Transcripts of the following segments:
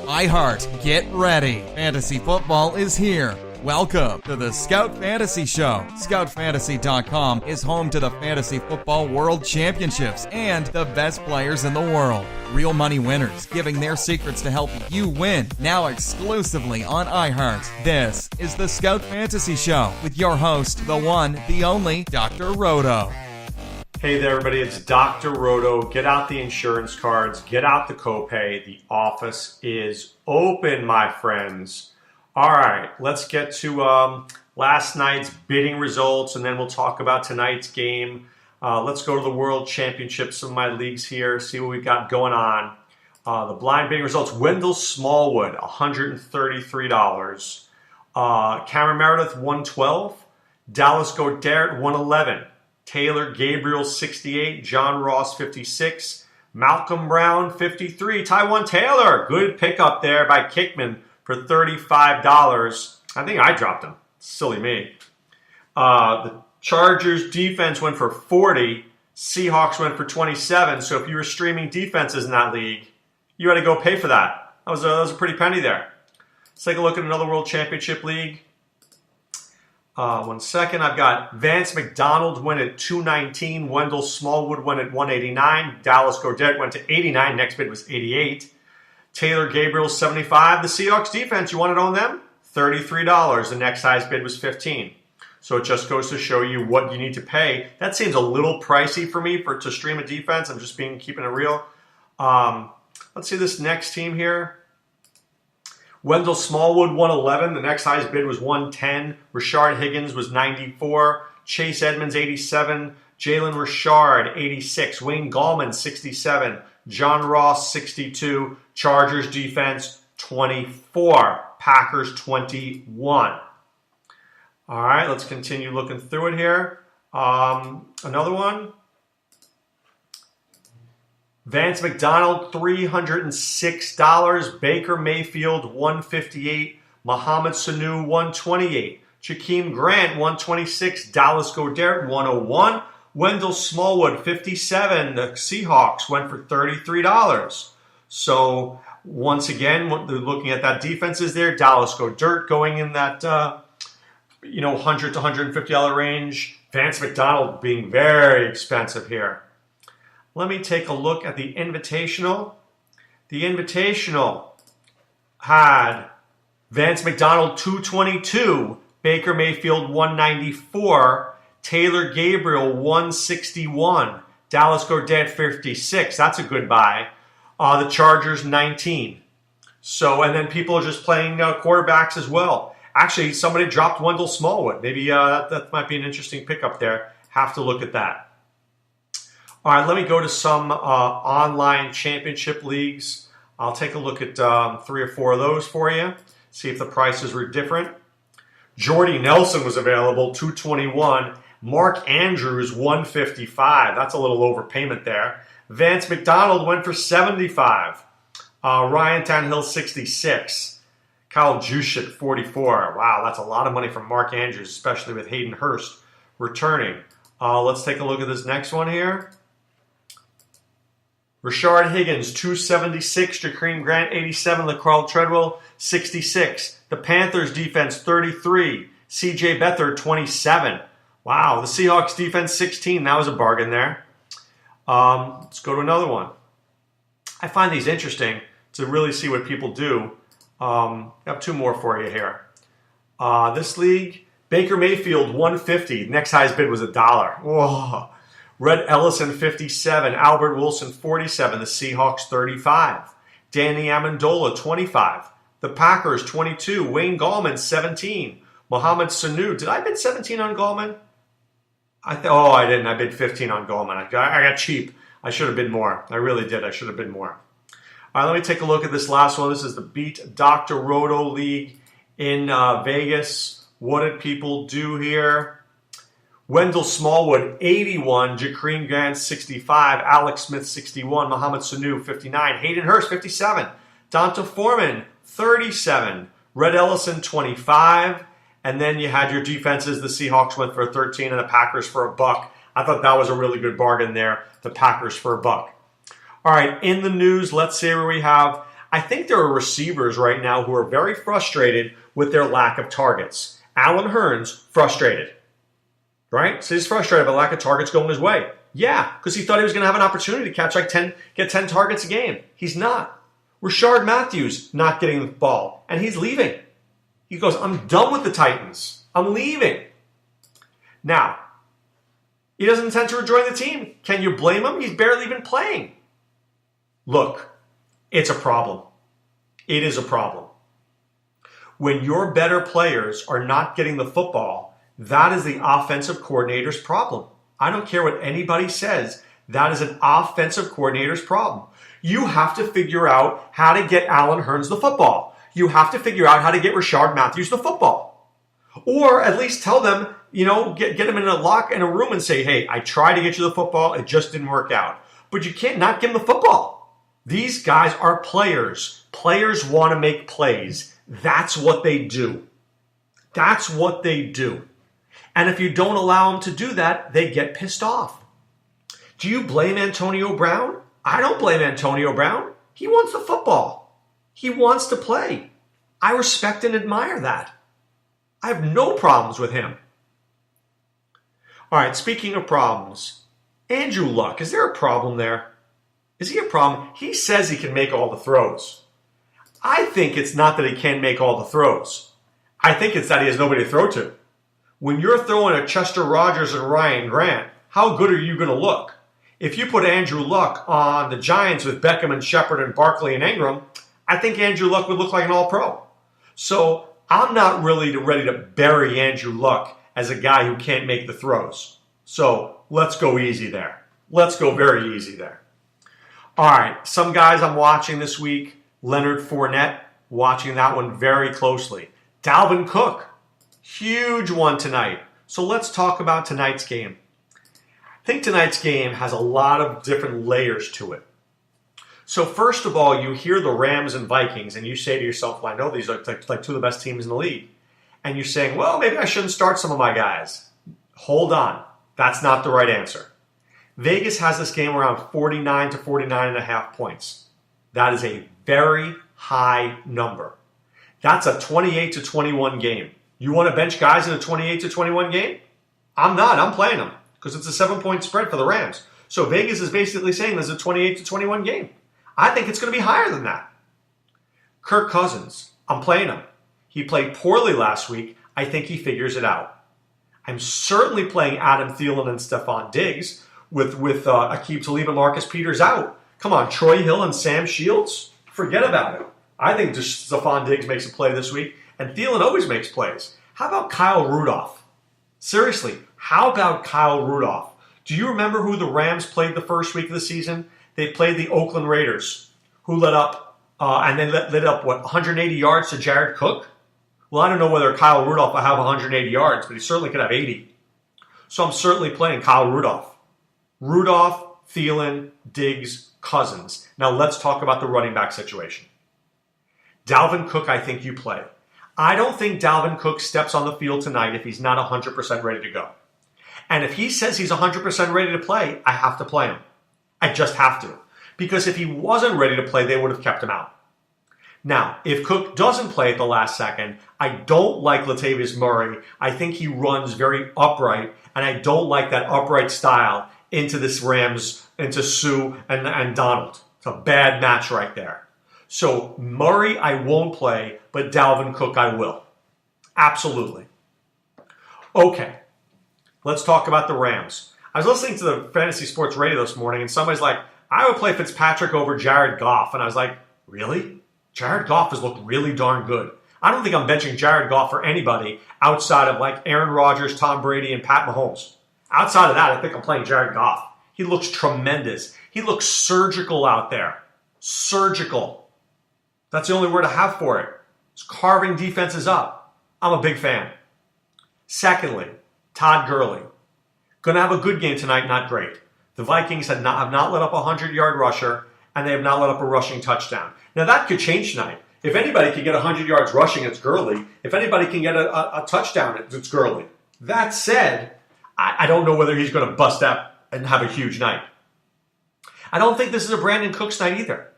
iHeart, get ready. Fantasy football is here. Welcome to the Scout Fantasy Show. ScoutFantasy.com is home to the Fantasy Football World Championships and the best players in the world. Real money winners giving their secrets to help you win. Now exclusively on iHeart. This is the Scout Fantasy Show with your host, the one, the only, Dr. Roto. Hey there, everybody. It's Dr. Roto. Get out the insurance cards. Get out the copay. The office is open, my friends. All right, let's get to last night's bidding results, and then we'll talk about tonight's game. Let's go to the World Championships, some of my leagues here, see what we've got going on. The blind bidding results, Wendell Smallwood, $133. Cameron Meredith, $112. Dallas Goedert, $111. Taylor Gabriel, $68. John Ross, $56. Malcolm Brown, $53. Taiwan Taylor, good pickup there by Kickman for $35. I think I dropped him. Silly me. The Chargers defense went for $40. Seahawks went for $27. So if you were streaming defenses in that league, you had to go pay for that. That was a pretty penny there. Let's take a look at another World Championship league. 1 second. I've got Vance McDonald went at $219. Wendell Smallwood went at $189. Dallas Goedert went to $89. Next bid was $88. Taylor Gabriel, $75. The Seahawks defense, you want to own them? $33. The next highest bid was $15. So it just goes to show you what you need to pay. That seems a little pricey for me to stream a defense. I'm just keeping it real. Let's see this next team here. Wendell Smallwood, $111. The next highest bid was $110. Rashard Higgins was $94. Chase Edmonds, $87. Jalen Richard, $86. Wayne Gallman, $67. John Ross, $62. Chargers defense, $24. Packers, $21. All right, let's continue looking through it here. Another one. Vance McDonald, $306. Baker Mayfield, $158. Mohamed Sanu, $128. Jakeem Grant, $126. Dallas Goedert, $101. Wendell Smallwood, $57. The Seahawks went for $33. So once again, looking at that defenses there, Dallas Goedert going in that $100 to $150 range. Vance McDonald being very expensive here. Let me take a look at the Invitational. The Invitational had Vance McDonald, $222. Baker Mayfield, $194. Taylor Gabriel, $161. Dallas Goedert, $56. That's a good buy. The Chargers, $19. So, and then people are just playing quarterbacks as well. Actually, somebody dropped Wendell Smallwood. Maybe that might be an interesting pickup there. Have to look at that. All right, let me go to some online championship leagues. I'll take a look at 3 or 4 of those for you. See if the prices were different. Jordy Nelson was available, $221. Mark Andrews, $155. That's a little overpayment there. Vance McDonald went for $75. Ryan Tannehill, $66. Kyle Juszczyk, $44. Wow, that's a lot of money from Mark Andrews, especially with Hayden Hurst returning. Let's take a look at this next one here. Rashard Higgins, $276. Jakeem Grant, $87. LaCarl Treadwell, $66. The Panthers defense, $33. C.J. Beathard, $27. Wow, the Seahawks defense, $16. That was a bargain there. Let's go to another one. I find these interesting to really see what people do. I have 2 more for you here. This league, Baker Mayfield, $150. Next highest bid was $1. Whoa. Red Ellison, $57. Albert Wilson, $47. The Seahawks, $35. Danny Amendola, $25. The Packers, $22. Wayne Gallman, $17. Mohamed Sanu. Did I bid $17 on Gallman? I didn't. I bid $15 on Gallman. I got cheap. I should have bid more. I really did. I should have bid more. All right, let me take a look at this last one. This is the Beat Dr. Roto League in Vegas. What did people do here? Wendell Smallwood, 81. Jakeem Grant, 65. Alex Smith, 61. Mohamed Sanu, 59. Hayden Hurst, 57. Donta Foreman, 37. Red Ellison, 25. And then you had your defenses. The Seahawks went for 13 and the Packers for $1. I thought that was a really good bargain there. The Packers for $1. All right, in the news, let's see where we have. I think there are receivers right now who are very frustrated with their lack of targets. Allen Hurns, frustrated. Right? So he's frustrated by lack of targets going his way. Yeah, because he thought he was going to have an opportunity to catch get 10 targets a game. He's not. Rashard Matthews not getting the ball, and he's leaving. He goes, I'm done with the Titans. I'm leaving. Now, he doesn't intend to rejoin the team. Can you blame him? He's barely even playing. Look, it's a problem. It is a problem. When your better players are not getting the football, that is the offensive coordinator's problem. I don't care what anybody says. That is an offensive coordinator's problem. You have to figure out how to get Allen Hurns the football. You have to figure out how to get Rashard Matthews the football. Or at least tell them, get them in a room and say, hey, I tried to get you the football. It just didn't work out. But you can't not give them the football. These guys are players. Players want to make plays. That's what they do. That's what they do. And if you don't allow them to do that, they get pissed off. Do you blame Antonio Brown? I don't blame Antonio Brown. He wants the football. He wants to play. I respect and admire that. I have no problems with him. All right, speaking of problems, Andrew Luck, is there a problem there? Is he a problem? He says he can make all the throws. I think it's not that he can make all the throws. I think it's that he has nobody to throw to. When you're throwing at Chester Rogers and Ryan Grant, how good are you going to look? If you put Andrew Luck on the Giants with Beckham and Shepard and Barkley and Ingram, I think Andrew Luck would look like an all-pro. So I'm not really ready to bury Andrew Luck as a guy who can't make the throws. So let's go easy there. Let's go very easy there. All right, some guys I'm watching this week. Leonard Fournette, watching that one very closely. Dalvin Cook, huge one tonight. So let's talk about tonight's game. I think tonight's game has a lot of different layers to it. So first of all, you hear the Rams and Vikings, and you say to yourself, well, I know these are like two of the best teams in the league. And you're saying, well, maybe I shouldn't start some of my guys. Hold on. That's not the right answer. Vegas has this game around 49 to 49.5 points. That is a very high number. That's a 28 to 21 game. You want to bench guys in a 28 to 21 game? I'm not. I'm playing them because it's a 7-point spread for the Rams. So Vegas is basically saying there's a 28 to 21 game. I think it's going to be higher than that. Kirk Cousins, I'm playing him. He played poorly last week. I think he figures it out. I'm certainly playing Adam Thielen and Stephon Diggs with Aqib Talib and Marcus Peters out. Come on, Troy Hill and Sam Shields? Forget about it. I think just Stephon Diggs makes a play this week, and Thielen always makes plays. How about Kyle Rudolph? Seriously, how about Kyle Rudolph? Do you remember who the Rams played the first week of the season? They played the Oakland Raiders, who let up 180 yards to Jared Cook? Well, I don't know whether Kyle Rudolph will have 180 yards, but he certainly could have 80. So I'm certainly playing Kyle Rudolph. Rudolph, Thielen, Diggs, Cousins. Now let's talk about the running back situation. Dalvin Cook, I think you play. I don't think Dalvin Cook steps on the field tonight if he's not 100% ready to go. And if he says he's 100% ready to play, I have to play him. I just have to. Because if he wasn't ready to play, they would have kept him out. Now, if Cook doesn't play at the last second, I don't like Latavius Murray. I think he runs very upright, and I don't like that upright style into this Rams, into Sue and Donald. It's a bad match right there. So Murray I won't play, but Dalvin Cook I will. Absolutely. Okay, let's talk about the Rams. I was listening to the Fantasy Sports Radio this morning, and somebody's like, I would play Fitzpatrick over Jared Goff. And I was like, really? Jared Goff has looked really darn good. I don't think I'm benching Jared Goff for anybody outside of like Aaron Rodgers, Tom Brady, and Pat Mahomes. Outside of that, I think I'm playing Jared Goff. He looks tremendous. He looks surgical out there. Surgical. That's the only word I have for it. It's carving defenses up. I'm a big fan. Secondly, Todd Gurley. Going to have a good game tonight, not great. The Vikings have not let up a 100-yard rusher, and they have not let up a rushing touchdown. Now, that could change tonight. If anybody can get 100 yards rushing, it's Gurley. If anybody can get a touchdown, it's Gurley. That said, I don't know whether he's going to bust out and have a huge night. I don't think this is a Brandon Cooks night either.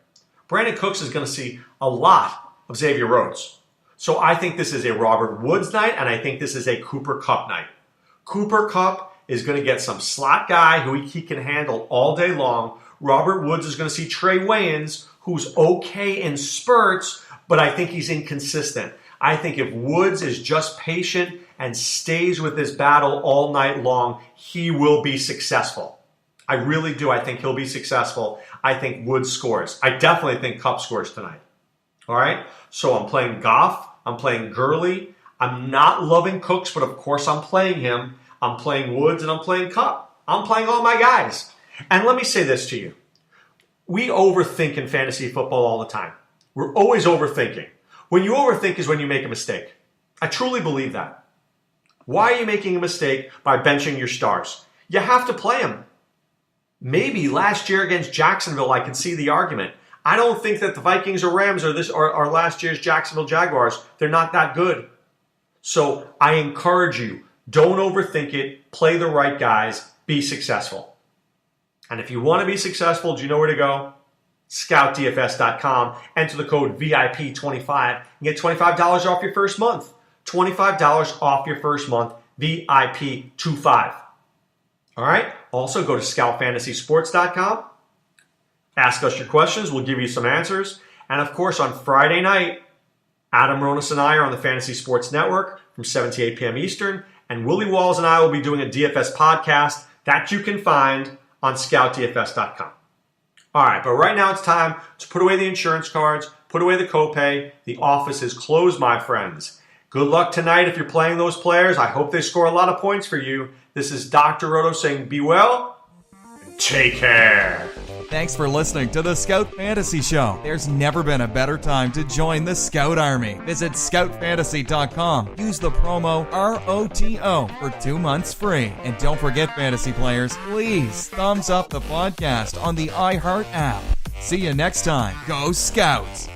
Brandon Cooks is going to see a lot of Xavier Rhodes. So I think this is a Robert Woods night, and I think this is a Cooper Kupp night. Cooper Kupp is going to get some slot guy who he can handle all day long. Robert Woods is going to see Trey Wayans, who's okay in spurts, but I think he's inconsistent. I think if Woods is just patient and stays with this battle all night long, he will be successful. I really do. I think he'll be successful. I think Woods scores. I definitely think Kupp scores tonight. All right? So I'm playing Goff. I'm playing Gurley. I'm not loving Cooks, but of course I'm playing him. I'm playing Woods and I'm playing Kupp. I'm playing all my guys. And let me say this to you. We overthink in fantasy football all the time. We're always overthinking. When you overthink is when you make a mistake. I truly believe that. Why are you making a mistake by benching your stars? You have to play them. Maybe last year against Jacksonville, I can see the argument. I don't think that the Vikings or Rams are last year's Jacksonville Jaguars. They're not that good. So I encourage you, don't overthink it. Play the right guys. Be successful. And if you want to be successful, do you know where to go? ScoutDFS.com. Enter the code VIP25 and get $25 off your first month. $25 off your first month. VIP25. All right? Also, go to ScoutFantasySports.com. Ask us your questions. We'll give you some answers. And of course, on Friday night, Adam Ronas and I are on the Fantasy Sports Network from 7 to 8 p.m. Eastern. And Willie Walls and I will be doing a DFS podcast that you can find on ScoutDFS.com. All right, but right now it's time to put away the insurance cards, put away the copay. The office is closed, my friends. Good luck tonight if you're playing those players. I hope they score a lot of points for you. This is Dr. Roto saying be well and take care. Thanks for listening to the Scout Fantasy Show. There's never been a better time to join the Scout Army. Visit scoutfantasy.com. Use the promo ROTO for 2 months free. And don't forget, fantasy players, please thumbs up the podcast on the iHeart app. See you next time. Go Scouts!